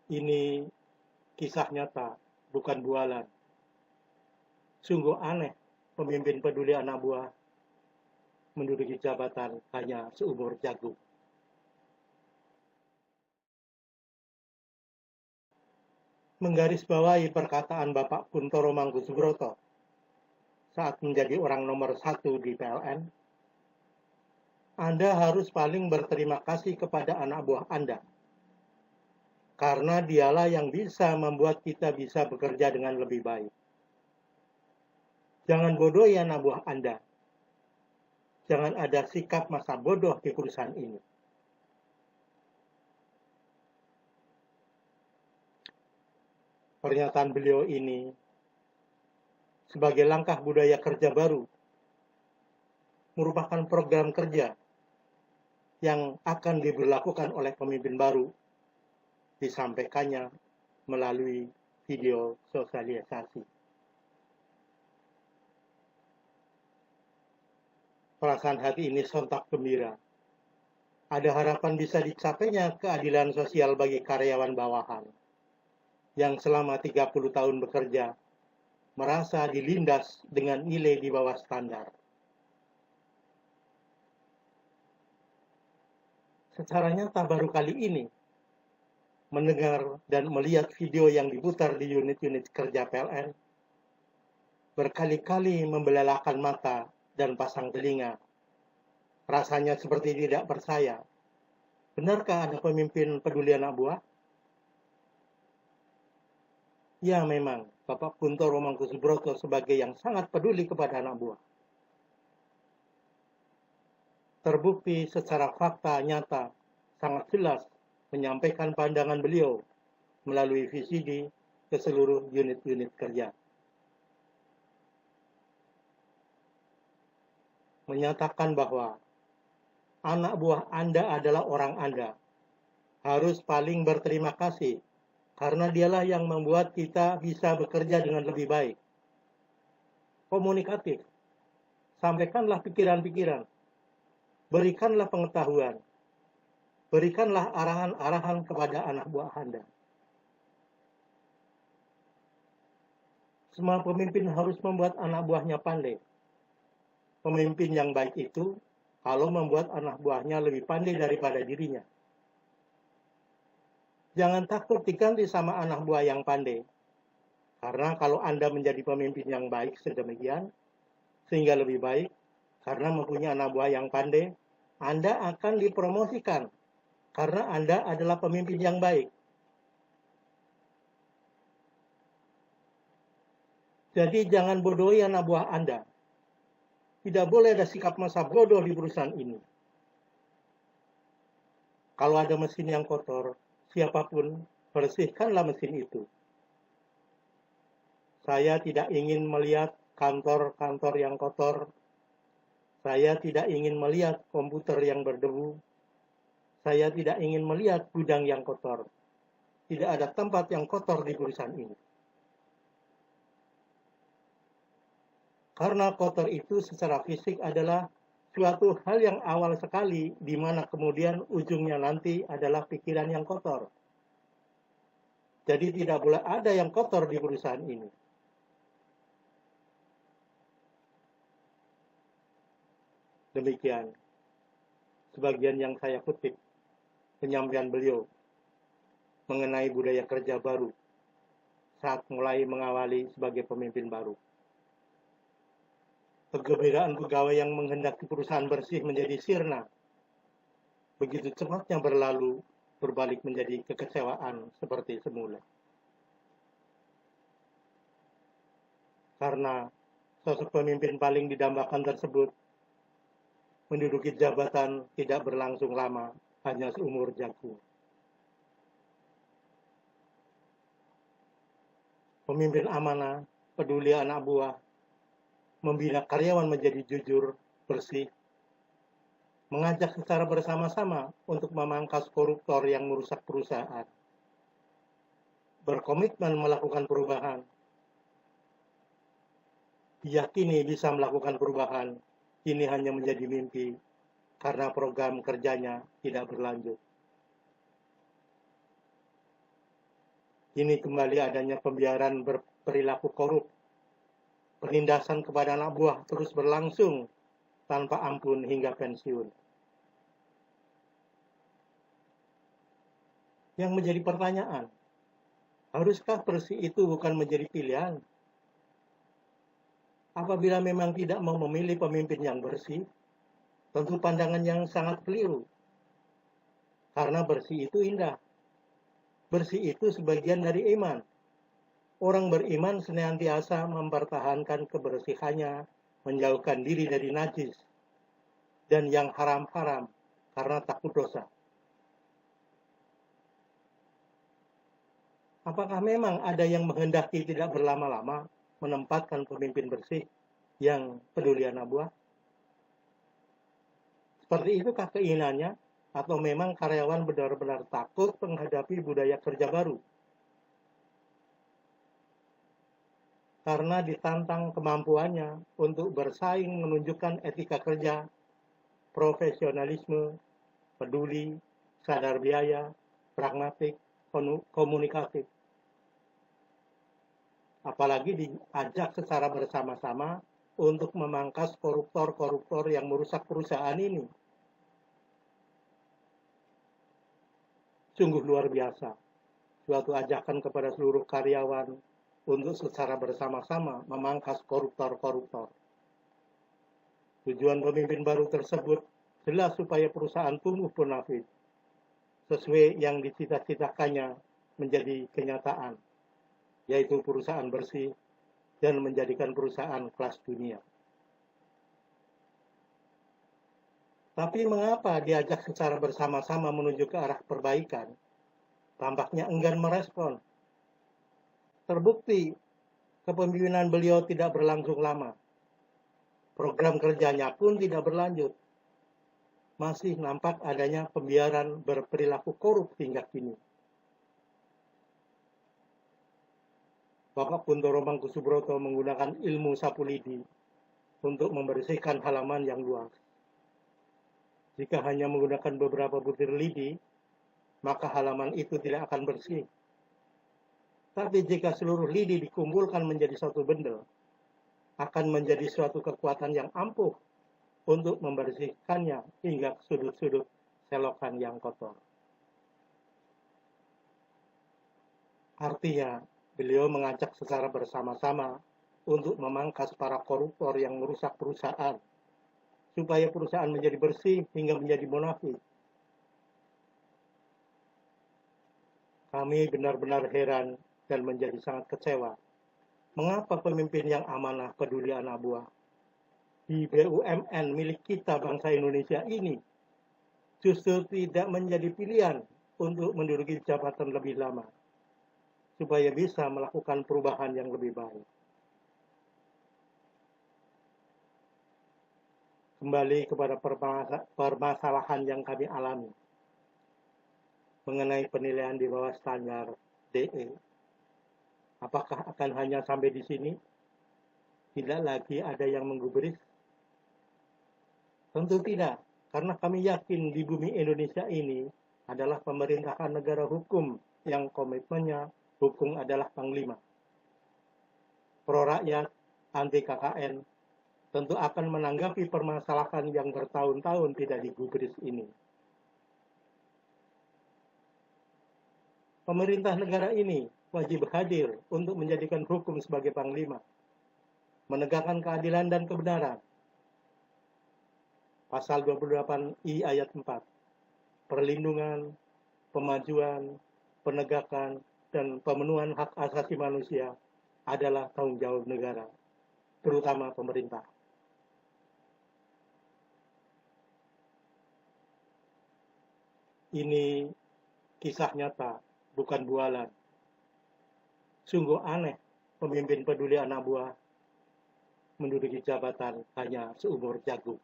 Ini kisah nyata, bukan bualan. Sungguh aneh pemimpin peduli anak buah menduduki jabatan hanya seumur jagung. Menggarisbawahi perkataan Bapak Kuntoro Mangkusubroto saat menjadi orang nomor 1 di PLN, Anda harus paling berterima kasih kepada anak buah Anda, karena dialah yang bisa membuat kita bisa bekerja dengan lebih baik. Jangan bodohi anak buah Anda. Jangan ada sikap masa bodoh di perusahaan ini. Pernyataan beliau ini sebagai langkah budaya kerja baru merupakan program kerja yang akan diberlakukan oleh pemimpin baru, disampaikannya melalui video sosialisasi. Perasaan hati ini sontak gembira. Ada harapan bisa dicapainya keadilan sosial bagi karyawan bawahan yang selama 30 tahun bekerja merasa dilindas dengan nilai di bawah standar. Secara nyata baru kali ini mendengar dan melihat video yang diputar di unit-unit kerja PLN, berkali-kali membelalakan mata dan pasang telinga. Rasanya seperti tidak percaya. Benarkah ada pemimpin peduli anak buah? Ya memang, Bapak Kuntoro Mangkusubroto sebagai yang sangat peduli kepada anak buah. Terbukti secara fakta nyata, sangat jelas menyampaikan pandangan beliau melalui VCD ke seluruh unit-unit kerja. Menyatakan bahwa anak buah Anda adalah orang Anda. Harus paling berterima kasih, karena dialah yang membuat kita bisa bekerja dengan lebih baik. Komunikatif, sampaikanlah pikiran-pikiran, berikanlah pengetahuan, berikanlah arahan-arahan kepada anak buah Anda. Semua pemimpin harus membuat anak buahnya pandai. Pemimpin yang baik itu kalau membuat anak buahnya lebih pandai daripada dirinya. Jangan takut diganti sama anak buah yang pandai. Karena kalau Anda menjadi pemimpin yang baik sedemikian, sehingga lebih baik, karena mempunyai anak buah yang pandai, Anda akan dipromosikan. Karena Anda adalah pemimpin yang baik. Jadi jangan bodohi anak buah Anda. Tidak boleh ada sikap masa bodoh di perusahaan ini. Kalau ada mesin yang kotor, siapapun bersihkanlah mesin itu. Saya tidak ingin melihat kantor-kantor yang kotor. Saya tidak ingin melihat komputer yang berdebu. Saya tidak ingin melihat gudang yang kotor. Tidak ada tempat yang kotor di perusahaan ini. Karena kotor itu secara fisik adalah suatu hal yang awal sekali, di mana kemudian ujungnya nanti adalah pikiran yang kotor. Jadi tidak boleh ada yang kotor di perusahaan ini. Demikian sebagian yang saya kutip penyampaian beliau mengenai budaya kerja baru saat mulai mengawali sebagai pemimpin baru. Kegembiraan pegawai yang menghendaki perusahaan bersih menjadi sirna begitu cepatnya berlalu, berbalik menjadi kekecewaan seperti semula. Karena sosok pemimpin paling didambakan tersebut menduduki jabatan tidak berlangsung lama, hanya seumur jagung. Pemimpin amanah, peduli anak buah, membina karyawan menjadi jujur, bersih, mengajak secara bersama-sama untuk memangkas koruptor yang merusak perusahaan, berkomitmen melakukan perubahan, diyakini bisa melakukan perubahan, kini hanya menjadi mimpi karena program kerjanya tidak berlanjut. Kini kembali adanya pembiaran berperilaku korup. Penindasan kepada anak buah terus berlangsung tanpa ampun hingga pensiun. Yang menjadi pertanyaan, haruskah bersih itu bukan menjadi pilihan? Apabila memang tidak mau memilih pemimpin yang bersih, tentu pandangan yang sangat keliru. Karena bersih itu indah. Bersih itu sebagian dari iman. Orang beriman senantiasa mempertahankan kebersihannya, menjauhkan diri dari najis dan yang haram-haram karena takut dosa. Apakah memang ada yang menghendaki tidak berlama-lama menempatkan pemimpin bersih yang peduli anak buah? Seperti itukah keinginannya? Atau memang karyawan benar-benar takut menghadapi budaya kerja baru? Karena ditantang kemampuannya untuk bersaing menunjukkan etika kerja, profesionalisme, peduli, sadar biaya, pragmatik, komunikatif. Apalagi diajak secara bersama-sama untuk memangkas koruptor-koruptor yang merusak perusahaan ini. Sungguh luar biasa, suatu ajakan kepada seluruh karyawan untuk secara bersama-sama memangkas koruptor-koruptor. Tujuan pemimpin baru tersebut jelas supaya perusahaan tumbuh bonafit, sesuai yang dicita-citakannya menjadi kenyataan, yaitu perusahaan bersih dan menjadikan perusahaan kelas dunia. Tapi mengapa diajak secara bersama-sama menuju ke arah perbaikan? Tampaknya enggan merespon. Terbukti, kepemimpinan beliau tidak berlangsung lama. Program kerjanya pun tidak berlanjut. Masih nampak adanya pembiaran berperilaku korup hingga kini. Bapak Kuntoro Mangkusubroto menggunakan ilmu sapu lidi untuk membersihkan halaman yang luas. Jika hanya menggunakan beberapa butir lidi, maka halaman itu tidak akan bersih. Tapi jika seluruh lidi dikumpulkan menjadi satu bendel, akan menjadi suatu kekuatan yang ampuh untuk membersihkannya hingga ke sudut-sudut selokan yang kotor. Artinya, beliau mengajak secara bersama-sama untuk memangkas para koruptor yang merusak perusahaan, supaya perusahaan menjadi bersih hingga menjadi bonafit. Kami benar-benar heran dan menjadi sangat kecewa. Mengapa pemimpin yang amanah peduli anak buah di BUMN milik kita bangsa Indonesia ini justru tidak menjadi pilihan untuk menduduki jabatan lebih lama, supaya bisa melakukan perubahan yang lebih baik. Kembali kepada permasalahan yang kami alami mengenai penilaian di bawah standar DE. Apakah akan hanya sampai di sini? Tidak lagi ada yang menggubris? Tentu tidak, karena kami yakin di bumi Indonesia ini adalah pemerintahan negara hukum yang komitmennya hukum adalah panglima. Pro rakyat, anti KKN, tentu akan menanggapi permasalahan yang bertahun-tahun tidak digubris ini. Pemerintah negara ini wajib hadir untuk menjadikan hukum sebagai panglima, menegakkan keadilan dan kebenaran. Pasal 28I ayat 4, perlindungan, pemajuan, penegakan, dan pemenuhan hak asasi manusia adalah tanggung jawab negara, terutama pemerintah. Ini kisah nyata, bukan bualan. Sungguh aneh pemimpin peduli anak buah menduduki jabatan hanya seumur jagung.